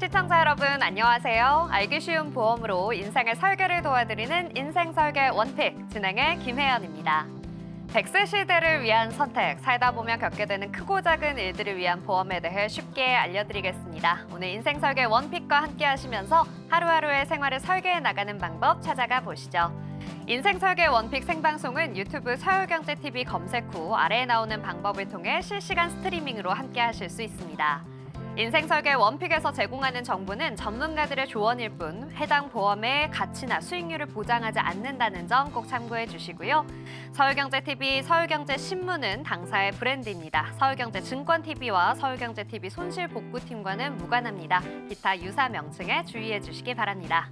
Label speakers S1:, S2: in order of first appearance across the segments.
S1: 시청자 여러분 안녕하세요. 알기 쉬운 보험으로 인생의 설계를 도와드리는 인생설계 원픽 진행의 김혜연입니다. 100세 시대를 위한 선택, 살다 보면 겪게 되는 크고 작은 일들을 위한 보험에 대해 쉽게 알려드리겠습니다. 오늘 인생설계 원픽과 함께 하시면서 하루하루의 생활을 설계해 나가는 방법 찾아가 보시죠. 인생설계 원픽 생방송은 유튜브 서울경제TV 검색 후 아래에 나오는 방법을 통해 실시간 스트리밍으로 함께 하실 수 있습니다. 인생설계 원픽에서 제공하는 정보는 전문가들의 조언일 뿐 해당 보험의 가치나 수익률을 보장하지 않는다는 점 꼭 참고해 주시고요. 서울경제TV, 서울경제신문은 당사의 브랜드입니다. 서울경제증권TV와 서울경제TV 손실복구팀과는 무관합니다. 기타 유사 명칭에 주의해 주시기 바랍니다.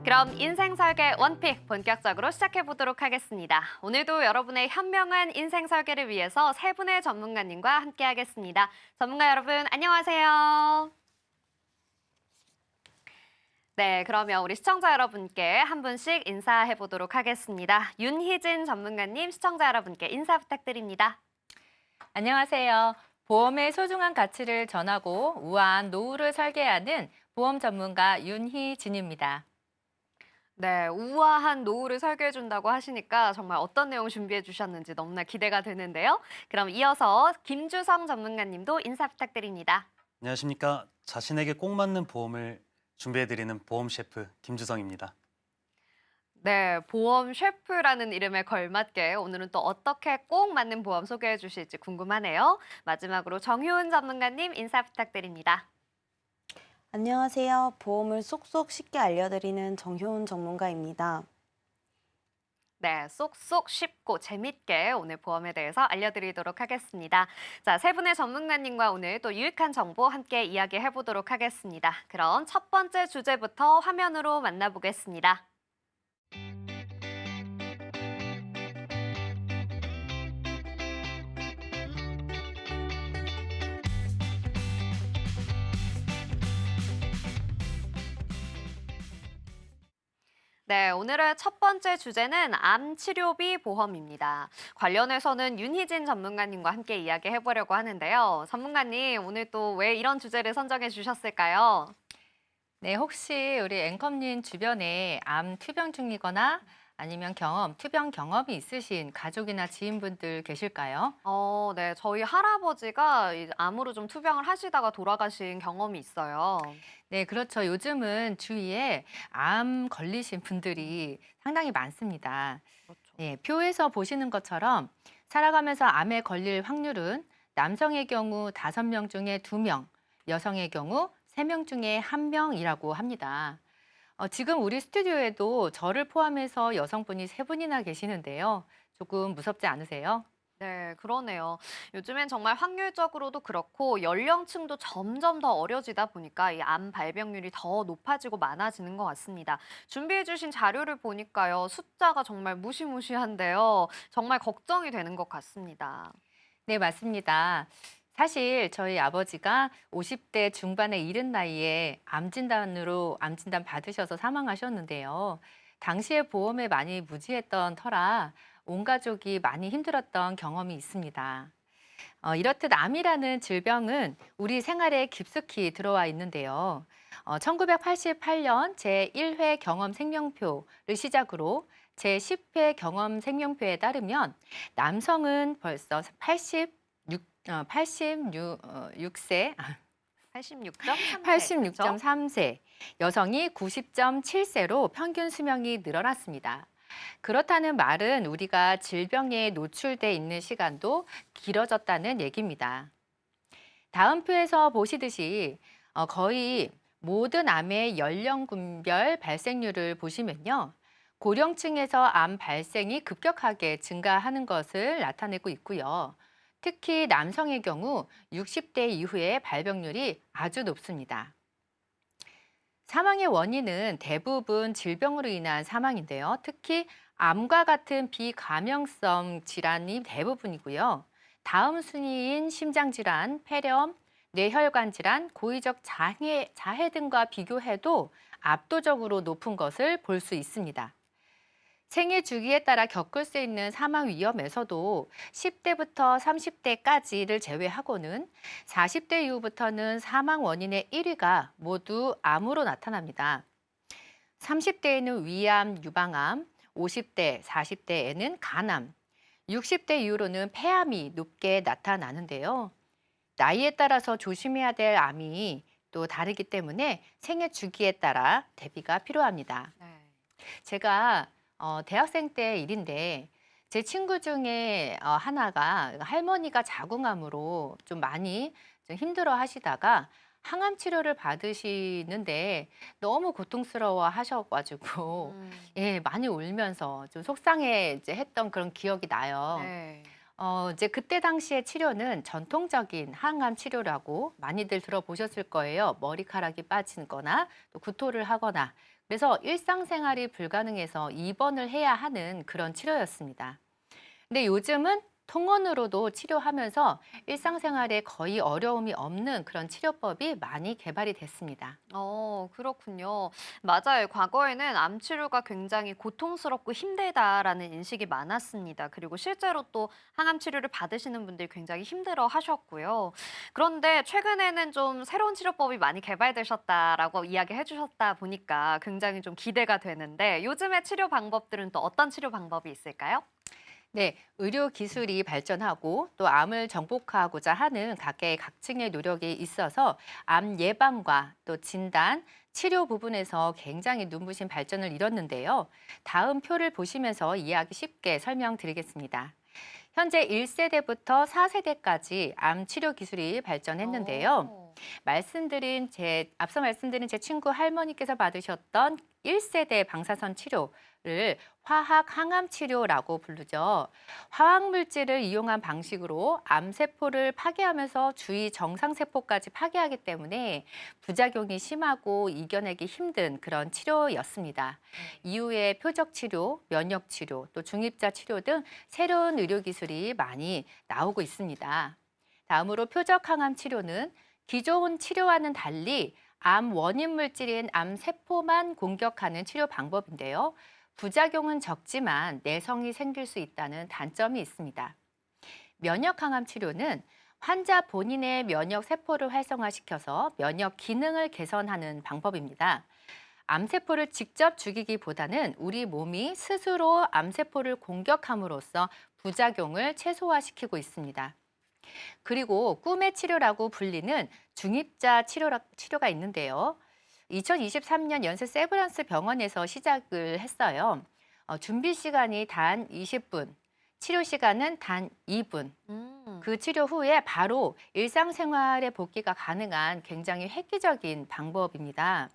S1: 그럼 인생설계 원픽 본격적으로 시작해보도록 하겠습니다. 오늘도 여러분의 현명한 인생 설계를 위해서 세 분의 전문가님과 함께하겠습니다. 전문가 여러분 안녕하세요. 네, 그러면 우리 시청자 여러분께 한 분씩 인사해보도록 하겠습니다. 윤희진 전문가님, 시청자 여러분께 인사 부탁드립니다.
S2: 안녕하세요. 보험의 소중한 가치를 전하고 우아한 노후를 설계하는 보험 전문가 윤희진입니다.
S1: 네, 우아한 노후를 설계해준다고 하시니까 정말 어떤 내용 준비해 주셨는지 너무나 기대가 되는데요. 그럼 이어서 김주성 전문가님도 인사 부탁드립니다.
S3: 안녕하십니까. 자신에게 꼭 맞는 보험을 준비해드리는 보험 셰프 김주성입니다.
S1: 네, 보험 셰프라는 이름에 걸맞게 오늘은 또 어떻게 꼭 맞는 보험 소개해 주실지 궁금하네요. 마지막으로 정효은 전문가님 인사 부탁드립니다.
S4: 안녕하세요. 보험을 쏙쏙 쉽게 알려드리는 정효은 전문가입니다.
S1: 네, 쏙쏙 쉽고 재밌게 오늘 보험에 대해서 알려드리도록 하겠습니다. 자, 세 분의 전문가님과 오늘 또 유익한 정보 함께 이야기해 보도록 하겠습니다. 그럼 첫 번째 주제부터 화면으로 만나보겠습니다. 네, 오늘의 첫 번째 주제는 암 치료비 보험입니다. 관련해서는 윤희진 전문가님과 함께 이야기해 보려고 하는데요. 전문가님, 오늘 또 왜 이런 주제를 선정해 주셨을까요?
S2: 네, 혹시 우리 앵커님 주변에 암 투병 중이거나 아니면 투병 경험이 있으신 가족이나 지인분들 계실까요?
S1: 네, 저희 할아버지가 암으로 좀 투병을 하시다가 돌아가신 경험이 있어요.
S2: 네, 그렇죠. 요즘은 주위에 암 걸리신 분들이 상당히 많습니다.
S1: 그렇죠.
S2: 네, 표에서 보시는 것처럼 살아가면서 암에 걸릴 확률은 남성의 경우 5명 중에 2명, 여성의 경우 3명 중에 1명이라고 합니다. 지금 우리 스튜디오에도 저를 포함해서 여성분이 3분이나 계시는데요. 조금 무섭지 않으세요?
S1: 네, 그러네요. 요즘엔 정말 확률적으로도 그렇고 연령층도 점점 더 어려지다 보니까 이 암 발병률이 더 높아지고 많아지는 것 같습니다. 준비해 주신 자료를 보니까요. 숫자가 정말 무시무시한데요. 정말 걱정이 되는 것 같습니다.
S2: 네, 맞습니다. 사실 저희 아버지가 50대 중반에 이른 나이에 암 진단 받으셔서 사망하셨는데요. 당시에 보험에 많이 무지했던 터라 온 가족이 많이 힘들었던 경험이 있습니다. 이렇듯 암이라는 질병은 우리 생활에 깊숙이 들어와 있는데요. 1988년 제1회 경험 생명표를 시작으로 제10회 경험 생명표에 따르면 남성은 벌써 86세,
S1: 86.3세.
S2: 86.3세, 여성이 90.7세로 평균 수명이 늘어났습니다. 그렇다는 말은 우리가 질병에 노출돼 있는 시간도 길어졌다는 얘기입니다. 다음 표에서 보시듯이 거의 모든 암의 연령군별 발생률을 보시면요. 고령층에서 암 발생이 급격하게 증가하는 것을 나타내고 있고요. 특히 남성의 경우 60대 이후의 발병률이 아주 높습니다. 사망의 원인은 대부분 질병으로 인한 사망인데요. 특히 암과 같은 비감염성 질환이 대부분이고요. 다음 순위인 심장질환, 폐렴, 뇌혈관 질환, 고의적 자해 등과 비교해도 압도적으로 높은 것을 볼 수 있습니다. 생애 주기에 따라 겪을 수 있는 사망 위험에서도 10대부터 30대까지를 제외하고는 40대 이후부터는 사망 원인의 1위가 모두 암으로 나타납니다. 30대에는 위암, 유방암, 50대, 40대에는 간암, 60대 이후로는 폐암이 높게 나타나는데요. 나이에 따라서 조심해야 될 암이 또 다르기 때문에 생애 주기에 따라 대비가 필요합니다.
S1: 네.
S2: 제가 대학생 때 일인데 제 친구 중에 하나가 할머니가 자궁암으로 좀 많이 좀 힘들어 하시다가 항암 치료를 받으시는데 너무 고통스러워 하셔가지고 예, 많이 울면서 좀 속상해 이제 했던 그런 기억이 나요.
S1: 네.
S2: 이제 그때 당시의 치료는 전통적인 항암 치료라고 많이들 들어보셨을 거예요. 머리카락이 빠진 거나 또 구토를 하거나. 그래서 일상생활이 불가능해서 입원을 해야 하는 그런 치료였습니다. 근데 요즘은 통원으로도 치료하면서 일상생활에 거의 어려움이 없는 그런 치료법이 많이 개발이 됐습니다.
S1: 그렇군요. 맞아요. 과거에는 암 치료가 굉장히 고통스럽고 힘들다라는 인식이 많았습니다. 그리고 실제로 또 항암 치료를 받으시는 분들이 굉장히 힘들어 하셨고요. 그런데 최근에는 좀 새로운 치료법이 많이 개발되셨다라고 이야기해 주셨다 보니까 굉장히 좀 기대가 되는데 요즘의 치료 방법들은 또 어떤 치료 방법이 있을까요?
S2: 네, 의료 기술이 발전하고 또 암을 정복하고자 하는 각계의 각층의 노력이 있어서 암 예방과 또 진단, 치료 부분에서 굉장히 눈부신 발전을 이뤘는데요. 다음 표를 보시면서 이해하기 쉽게 설명드리겠습니다. 현재 1세대부터 4세대까지 암 치료 기술이 발전했는데요.
S1: 오.
S2: 앞서 말씀드린 제 친구 할머니께서 받으셨던 1세대 방사선 치료를 화학 항암 치료라고 부르죠. 화학 물질을 이용한 방식으로 암세포를 파괴하면서 주위 정상세포까지 파괴하기 때문에 부작용이 심하고 이겨내기 힘든 그런 치료였습니다. 이후에 표적 치료, 면역 치료, 또 중입자 치료 등 새로운 의료 기술이 많이 나오고 있습니다. 다음으로 표적 항암 치료는 기존 치료와는 달리 암 원인 물질인 암세포만 공격하는 치료 방법인데요. 부작용은 적지만 내성이 생길 수 있다는 단점이 있습니다. 면역 항암 치료는 환자 본인의 면역 세포를 활성화시켜서 면역 기능을 개선하는 방법입니다. 암세포를 직접 죽이기보다는 우리 몸이 스스로 암세포를 공격함으로써 부작용을 최소화시키고 있습니다. 그리고 꿈의 치료라고 불리는 중입자 치료가 있는데요. 2023년 연세 세브란스 병원에서 시작을 했어요. 준비 시간이 단 20분, 치료 시간은 단 2분. 그 치료 후에 바로 일상생활에 복귀가 가능한 굉장히 획기적인 방법입니다.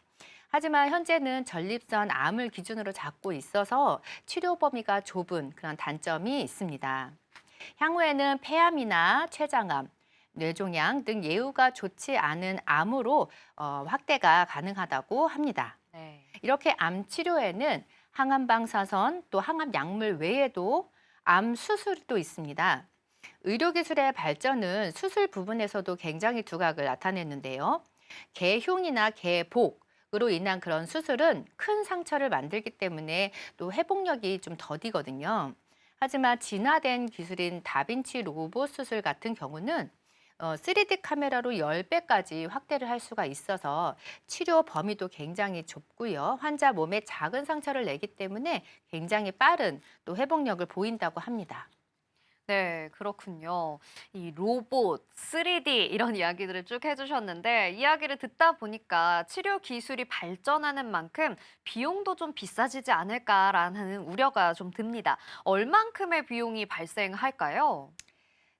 S2: 하지만 현재는 전립선 암을 기준으로 잡고 있어서 치료 범위가 좁은 그런 단점이 있습니다. 향후에는 폐암이나 췌장암, 뇌종양 등 예후가 좋지 않은 암으로 확대가 가능하다고 합니다.
S1: 네.
S2: 이렇게 암 치료에는 항암 방사선 또 항암 약물 외에도 암 수술도 있습니다. 의료기술의 발전은 수술 부분에서도 굉장히 두각을 나타냈는데요. 개흉이나 개복으로 인한 그런 수술은 큰 상처를 만들기 때문에 또 회복력이 좀 더디거든요. 하지만 진화된 기술인 다빈치 로봇 수술 같은 경우는 3D 카메라로 10배까지 확대를 할 수가 있어서 치료 범위도 굉장히 좁고요. 환자 몸에 작은 상처를 내기 때문에 굉장히 빠른 또 회복력을 보인다고 합니다.
S1: 네, 그렇군요. 이 로봇, 3D 이런 이야기들을 쭉 해주셨는데 이야기를 듣다 보니까 치료 기술이 발전하는 만큼 비용도 좀 비싸지지 않을까라는 우려가 좀 듭니다. 얼만큼의 비용이 발생할까요?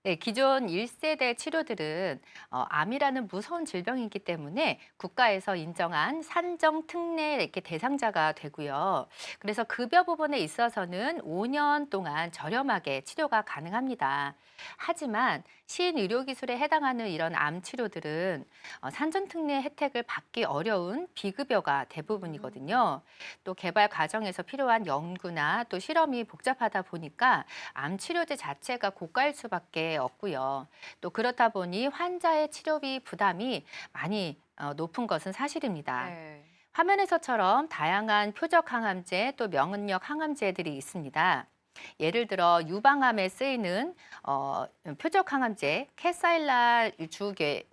S2: 네, 기존 1세대 치료들은 암이라는 무서운 질병이기 때문에 국가에서 인정한 산정 특례 이렇게 대상자가 되고요. 그래서 급여 부분에 있어서는 5년 동안 저렴하게 치료가 가능합니다. 하지만 신의료 기술에 해당하는 이런 암 치료들은 산정 특례 혜택을 받기 어려운 비급여가 대부분이거든요. 또 개발 과정에서 필요한 연구나 또 실험이 복잡하다 보니까 암 치료제 자체가 고가일 수밖에 없고요. 또 그렇다 보니 환자의 치료비 부담이 많이 높은 것은 사실입니다.
S1: 네.
S2: 화면에서처럼 다양한 표적 항암제 또 명은력 항암제들이 있습니다. 예를 들어 유방암에 쓰이는 표적 항암제 캐사일라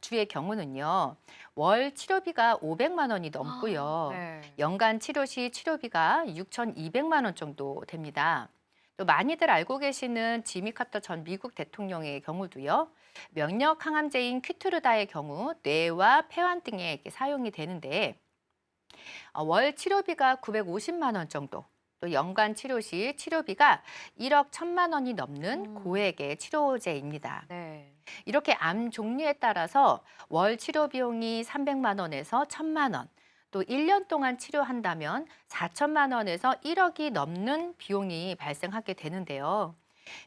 S2: 주의 경우는요. 월 치료비가 500만 원이 넘고요.
S1: 네.
S2: 연간 치료 시 치료비가 6,200만 원 정도 됩니다. 또 많이들 알고 계시는 지미 카터 전 미국 대통령의 경우도요. 면역 항암제인 퀴투르다의 경우 뇌와 폐환 등에 이렇게 사용이 되는데 월 치료비가 950만 원 정도, 또 연간 치료 시 치료비가 1억 1천만 원이 넘는 고액의 치료제입니다.
S1: 네.
S2: 이렇게 암 종류에 따라서 월 치료 비용이 300만 원에서 1천만 원, 또 1년 동안 치료한다면 4천만 원에서 1억이 넘는 비용이 발생하게 되는데요.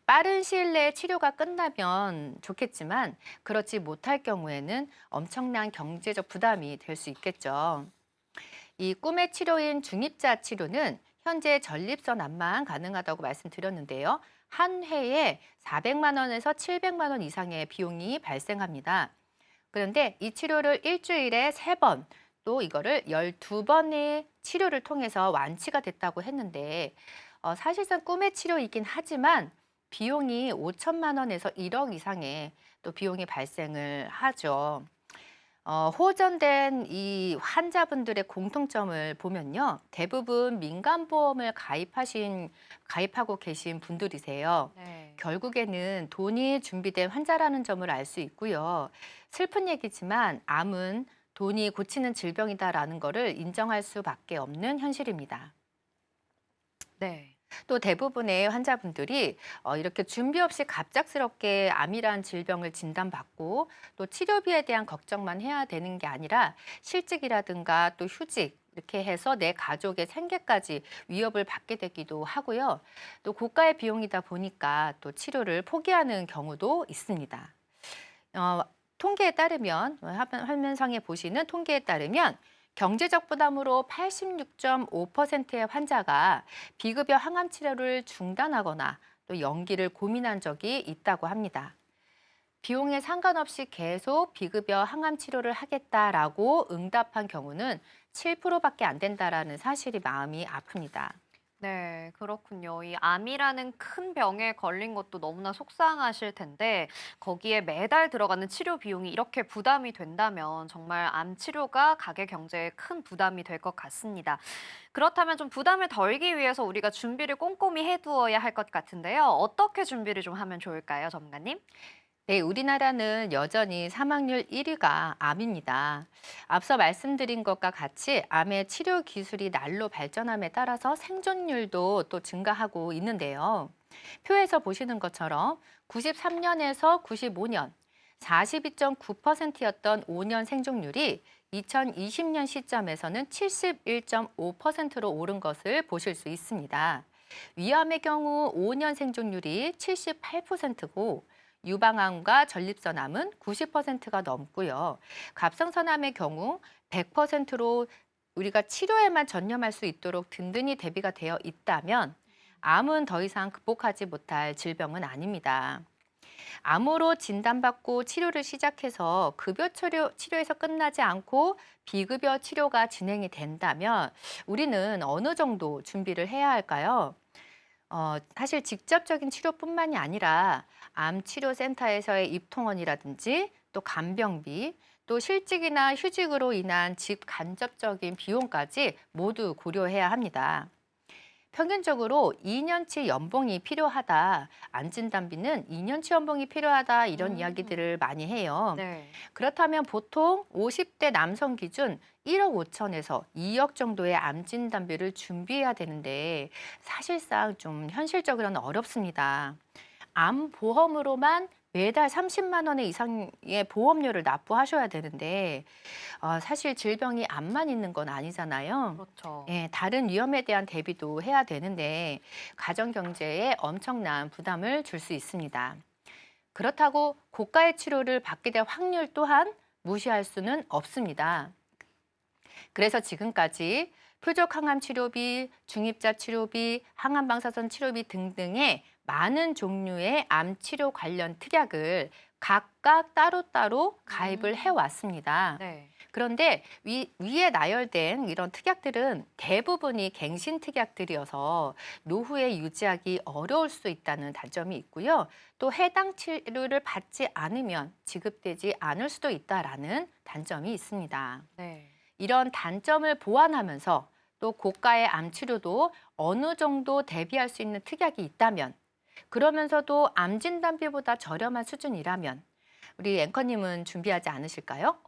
S2: 빠른 시일 내에 치료가 끝나면 좋겠지만 그렇지 못할 경우에는 엄청난 경제적 부담이 될 수 있겠죠. 이 꿈의 치료인 중입자 치료는 현재 전립선암만 가능하다고 말씀드렸는데요. 한 회에 400만 원에서 700만 원 이상의 비용이 발생합니다. 그런데 이 치료를 일주일에 3번, 또 이거를 12번의 치료를 통해서 완치가 됐다고 했는데 사실상 꿈의 치료이긴 하지만 비용이 5천만 원에서 1억 이상의 또 비용이 발생을 하죠. 호전된 이 환자분들의 공통점을 보면요. 대부분 민간보험을 가입하고 계신 분들이세요.
S1: 네.
S2: 결국에는 돈이 준비된 환자라는 점을 알 수 있고요. 슬픈 얘기지만 암은 돈이 고치는 질병이다라는 거를 인정할 수밖에 없는 현실입니다.
S1: 네.
S2: 또 대부분의 환자분들이 이렇게 준비 없이 갑작스럽게 암이란 질병을 진단받고 또 치료비에 대한 걱정만 해야 되는 게 아니라 실직이라든가 또 휴직 이렇게 해서 내 가족의 생계까지 위협을 받게 되기도 하고요. 또 고가의 비용이다 보니까 또 치료를 포기하는 경우도 있습니다. 통계에 따르면 화면상에 보시는 통계에 따르면 경제적 부담으로 86.5%의 환자가 비급여 항암 치료를 중단하거나 또 연기를 고민한 적이 있다고 합니다. 비용에 상관없이 계속 비급여 항암 치료를 하겠다라고 응답한 경우는 7%밖에 안 된다라는 사실이 마음이 아픕니다.
S1: 네, 그렇군요. 이 암이라는 큰 병에 걸린 것도 너무나 속상하실 텐데 거기에 매달 들어가는 치료 비용이 이렇게 부담이 된다면 정말 암 치료가 가계 경제에 큰 부담이 될 것 같습니다. 그렇다면 좀 부담을 덜기 위해서 우리가 준비를 꼼꼼히 해두어야 할 것 같은데요. 어떻게 준비를 좀 하면 좋을까요, 전문가님?
S2: 네, 우리나라는 여전히 사망률 1위가 암입니다. 앞서 말씀드린 것과 같이 암의 치료 기술이 날로 발전함에 따라서 생존율도 또 증가하고 있는데요. 표에서 보시는 것처럼 93년에서 95년 42.9%였던 5년 생존율이 2020년 시점에서는 71.5%로 오른 것을 보실 수 있습니다. 위암의 경우 5년 생존율이 78%고 유방암과 전립선암은 90%가 넘고요. 갑상선암의 경우 100%로 우리가 치료에만 전념할 수 있도록 든든히 대비가 되어 있다면 암은 더 이상 극복하지 못할 질병은 아닙니다. 암으로 진단받고 치료를 시작해서 급여 치료에서 끝나지 않고 비급여 치료가 진행이 된다면 우리는 어느 정도 준비를 해야 할까요? 사실 직접적인 치료뿐만이 아니라 암치료센터에서의 입통원이라든지 또 간병비, 또 실직이나 휴직으로 인한 직간접적인 비용까지 모두 고려해야 합니다. 평균적으로 2년치 연봉이 필요하다, 안진단비는 2년치 연봉이 필요하다 이런 이야기들을 많이 해요.
S1: 네.
S2: 그렇다면 보통 50대 남성 기준 1억 5천에서 2억 정도의 암진단비를 준비해야 되는데 사실상 좀 현실적으로는 어렵습니다. 암보험으로만 매달 30만 원 이상의 보험료를 납부하셔야 되는데 사실 질병이 암만 있는 건 아니잖아요.
S1: 그렇죠.
S2: 예, 다른 위험에 대한 대비도 해야 되는데 가정 경제에 엄청난 부담을 줄 수 있습니다. 그렇다고 고가의 치료를 받게 될 확률 또한 무시할 수는 없습니다. 그래서 지금까지 표적 항암 치료비, 중입자 치료비, 항암 방사선 치료비 등등의 많은 종류의 암 치료 관련 특약을 각각 따로따로 가입을 해왔습니다.
S1: 네.
S2: 그런데 위에 나열된 이런 특약들은 대부분이 갱신 특약들이어서 노후에 유지하기 어려울 수 있다는 단점이 있고요. 또 해당 치료를 받지 않으면 지급되지 않을 수도 있다라는 단점이 있습니다.
S1: 네.
S2: 이런 단점을 보완하면서 또 고가의 암 치료도 어느 정도 대비할 수 있는 특약이 있다면, 그러면서도 암 진단비보다 저렴한 수준이라면 우리 앵커님은 준비하지 않으실까요?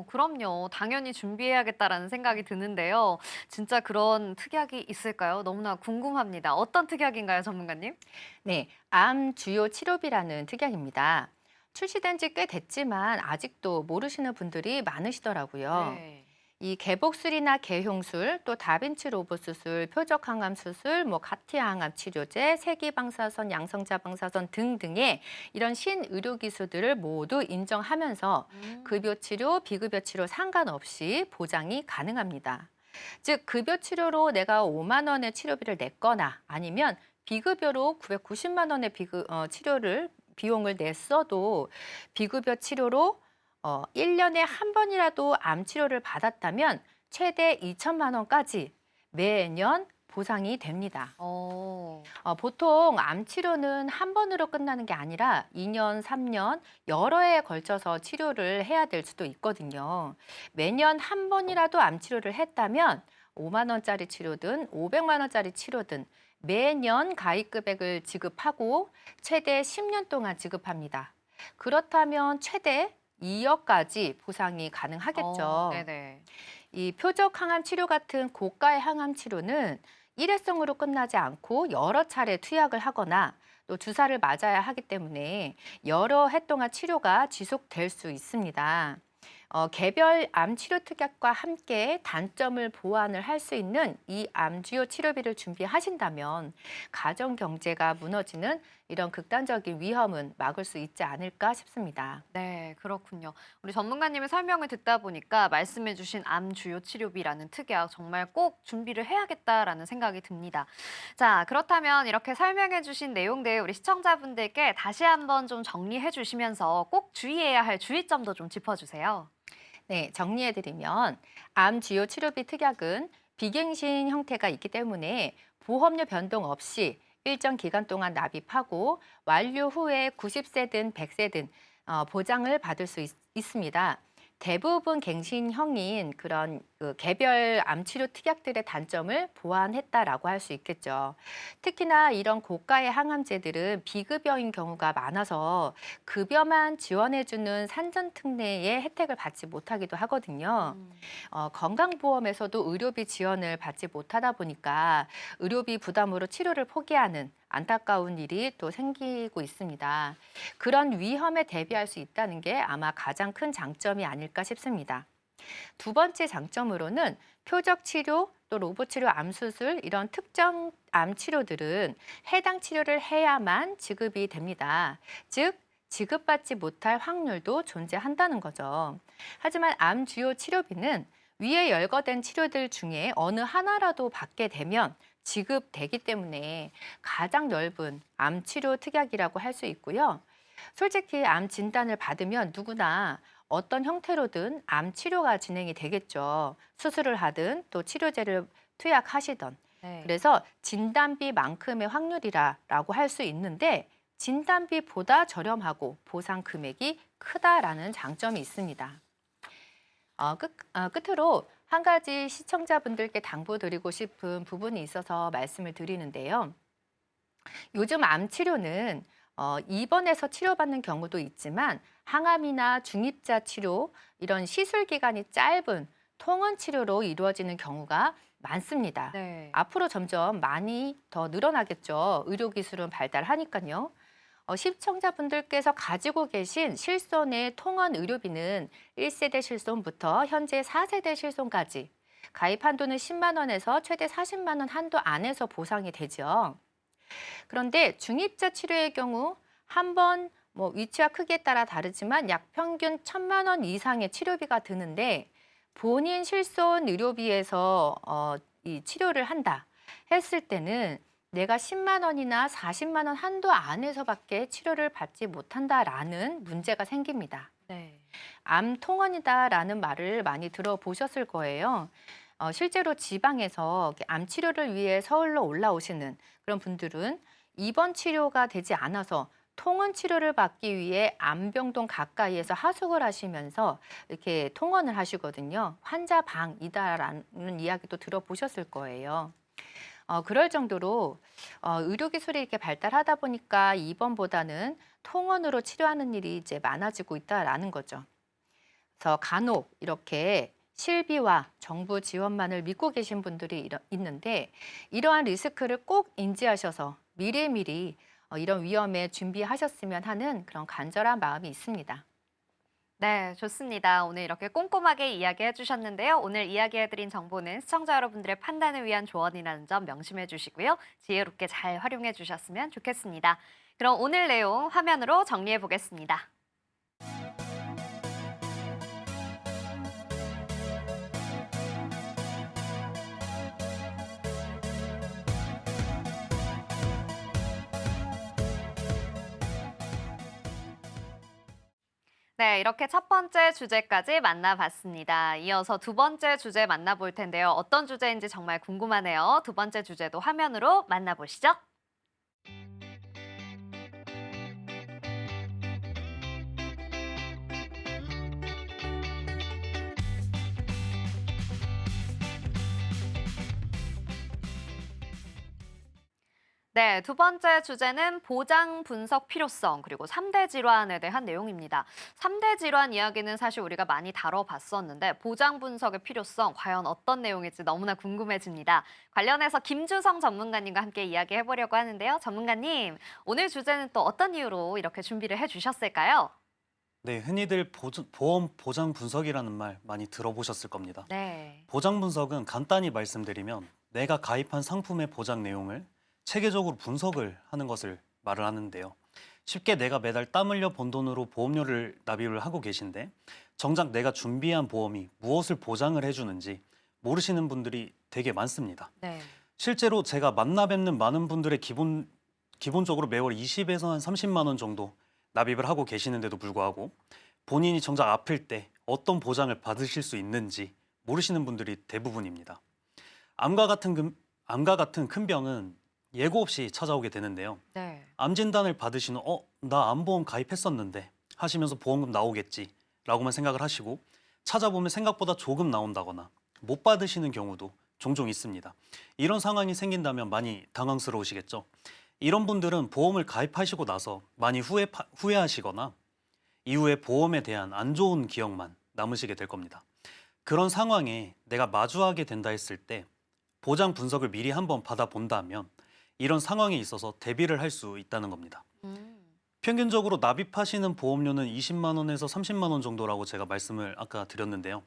S1: 그럼요. 당연히 준비해야겠다라는 생각이 드는데요. 진짜 그런 특약이 있을까요? 너무나 궁금합니다. 어떤 특약인가요, 전문가님?
S2: 네, 암 주요 치료비라는 특약입니다. 출시된 지 꽤 됐지만 아직도 모르시는 분들이 많으시더라고요.
S1: 네.
S2: 이 개복술이나 개흉술, 또 다빈치 로봇 수술, 표적 항암 수술, 카티아 항암 치료제, 세기 방사선, 양성자 방사선 등등의 이런 신의료 기술들을 모두 인정하면서 급여 치료, 비급여 치료 상관없이 보장이 가능합니다. 즉, 급여 치료로 내가 5만 원의 치료비를 냈거나 아니면 비급여로 990만 원의 비용을 냈어도 비급여 치료로 1년에 한 번이라도 암 치료를 받았다면 최대 2천만 원까지 매년 보상이 됩니다. 보통 암 치료는 한 번으로 끝나는 게 아니라 2년, 3년 여러 해에 걸쳐서 치료를 해야 될 수도 있거든요. 매년 한 번이라도 암 치료를 했다면 5만 원짜리 치료든 500만 원짜리 치료든 매년 가입 금액을 지급하고 최대 10년 동안 지급합니다. 그렇다면 최대 2억까지 보상이 가능하겠죠.
S1: 네네.
S2: 이 표적 항암 치료 같은 고가의 항암 치료는 일회성으로 끝나지 않고 여러 차례 투약을 하거나 또 주사를 맞아야 하기 때문에 여러 해 동안 치료가 지속될 수 있습니다. 개별 암 치료 특약과 함께 단점을 보완을 할 수 있는 이 암 주요 치료비를 준비하신다면 가정 경제가 무너지는 이런 극단적인 위험은 막을 수 있지 않을까 싶습니다.
S1: 네, 그렇군요. 우리 전문가님의 설명을 듣다 보니까 말씀해주신 암 주요 치료비라는 특약 정말 꼭 준비를 해야겠다라는 생각이 듭니다. 자, 그렇다면 이렇게 설명해주신 내용들 우리 시청자분들께 다시 한번 좀 정리해 주시면서 꼭 주의해야 할 주의점도 좀 짚어주세요.
S2: 네, 정리해드리면 암 주요 치료비 특약은 비갱신 형태가 있기 때문에 보험료 변동 없이 일정 기간 동안 납입하고 완료 후에 90세든 100세든 보장을 받을 수 있습니다. 대부분 갱신형인 그런 개별 암 치료 특약들의 단점을 보완했다라고 할 수 있겠죠. 특히나 이런 고가의 항암제들은 비급여인 경우가 많아서 급여만 지원해주는 산전특례의 혜택을 받지 못하기도 하거든요. 건강보험에서도 의료비 지원을 받지 못하다 보니까 의료비 부담으로 치료를 포기하는 안타까운 일이 또 생기고 있습니다. 그런 위험에 대비할 수 있다는 게 아마 가장 큰 장점이 아닐까 싶습니다. 두 번째 장점으로는 표적 치료, 또 로봇 치료, 암 수술 이런 특정 암 치료들은 해당 치료를 해야만 지급이 됩니다. 즉, 지급받지 못할 확률도 존재한다는 거죠. 하지만 암 주요 치료비는 위에 열거된 치료들 중에 어느 하나라도 받게 되면 지급되기 때문에 가장 넓은 암 치료 특약이라고 할 수 있고요. 솔직히 암 진단을 받으면 누구나 어떤 형태로든 암 치료가 진행이 되겠죠. 수술을 하든 또 치료제를 투약하시던.
S1: 네.
S2: 그래서 진단비만큼의 확률이라고 할 수 있는데 진단비보다 저렴하고 보상 금액이 크다라는 장점이 있습니다. 끝으로 한 가지 시청자분들께 당부드리고 싶은 부분이 있어서 말씀을 드리는데요. 요즘 암 치료는 입원해서 치료받는 경우도 있지만 항암이나 중입자 치료, 이런 시술 기간이 짧은 통원 치료로 이루어지는 경우가 많습니다.
S1: 네.
S2: 앞으로 점점 많이 더 늘어나겠죠. 의료기술은 발달하니까요. 시청자분들께서 가지고 계신 실손의 통원 의료비는 1세대 실손부터 현재 4세대 실손까지 가입 한도는 10만 원에서 최대 40만 원 한도 안에서 보상이 되죠. 그런데 중입자 치료의 경우 한 번 위치와 크기에 따라 다르지만 약 평균 1,000만 원 이상의 치료비가 드는데 본인 실손 의료비에서 이 치료를 한다 했을 때는 내가 10만 원이나 40만 원 한도 안에서밖에 치료를 받지 못한다라는 문제가 생깁니다.
S1: 네.
S2: 암 통원이다라는 말을 많이 들어보셨을 거예요. 실제로 지방에서 이렇게 암 치료를 위해 서울로 올라오시는 그런 분들은 입원 치료가 되지 않아서 통원 치료를 받기 위해 암병동 가까이에서 하숙을 하시면서 이렇게 통원을 하시거든요. 환자 방이다라는 이야기도 들어보셨을 거예요. 그럴 정도로 의료기술이 이렇게 발달하다 보니까 입원보다는 통원으로 치료하는 일이 이제 많아지고 있다라는 거죠. 그래서 간혹 이렇게 실비와 정부 지원만을 믿고 계신 분들이 있는데 이러한 리스크를 꼭 인지하셔서 미리미리 이런 위험에 준비하셨으면 하는 그런 간절한 마음이 있습니다.
S1: 네, 좋습니다. 오늘 이렇게 꼼꼼하게 이야기해 주셨는데요. 오늘 이야기해드린 정보는 시청자 여러분들의 판단을 위한 조언이라는 점 명심해 주시고요. 지혜롭게 잘 활용해 주셨으면 좋겠습니다. 그럼 오늘 내용 화면으로 정리해 보겠습니다. 네, 이렇게 첫 번째 주제까지 만나봤습니다. 이어서 두 번째 주제 만나볼 텐데요. 어떤 주제인지 정말 궁금하네요. 두 번째 주제도 화면으로 만나보시죠. 네, 두 번째 주제는 보장 분석 필요성 그리고 3대 질환에 대한 내용입니다. 3대 질환 이야기는 사실 우리가 많이 다뤄봤었는데 보장 분석의 필요성 과연 어떤 내용일지 너무나 궁금해집니다. 관련해서 김주성 전문가님과 함께 이야기해보려고 하는데요. 전문가님, 오늘 주제는 또 어떤 이유로 이렇게 준비를 해주셨을까요?
S3: 네, 흔히들 보험 보장 분석이라는 말 많이 들어보셨을 겁니다.
S1: 네.
S3: 보장 분석은 간단히 말씀드리면 내가 가입한 상품의 보장 내용을 체계적으로 분석을 하는 것을 말을 하는데요. 쉽게 내가 매달 땀 흘려 번 돈으로 보험료를 납입을 하고 계신데 정작 내가 준비한 보험이 무엇을 보장을 해주는지 모르시는 분들이 되게 많습니다.
S1: 네.
S3: 실제로 제가 만나 뵙는 많은 분들의 기본적으로 매월 20에서 한 30만 원 정도 납입을 하고 계시는데도 불구하고 본인이 정작 아플 때 어떤 보장을 받으실 수 있는지 모르시는 분들이 대부분입니다. 암과 같은 큰 병은 예고 없이 찾아오게 되는데요.
S1: 네.
S3: 암 진단을 받으신 후 나 암보험 가입했었는데 하시면서 보험금 나오겠지 라고만 생각을 하시고 찾아보면 생각보다 조금 나온다거나 못 받으시는 경우도 종종 있습니다. 이런 상황이 생긴다면 많이 당황스러우시겠죠. 이런 분들은 보험을 가입하시고 나서 많이 후회하시거나 이후에 보험에 대한 안 좋은 기억만 남으시게 될 겁니다. 그런 상황에 내가 마주하게 된다 했을 때 보장 분석을 미리 한번 받아본다면 이런 상황에 있어서 대비를 할 수 있다는 겁니다. 평균적으로 납입하시는 보험료는 20만 원에서 30만 원 정도라고 제가 말씀을 아까 드렸는데요.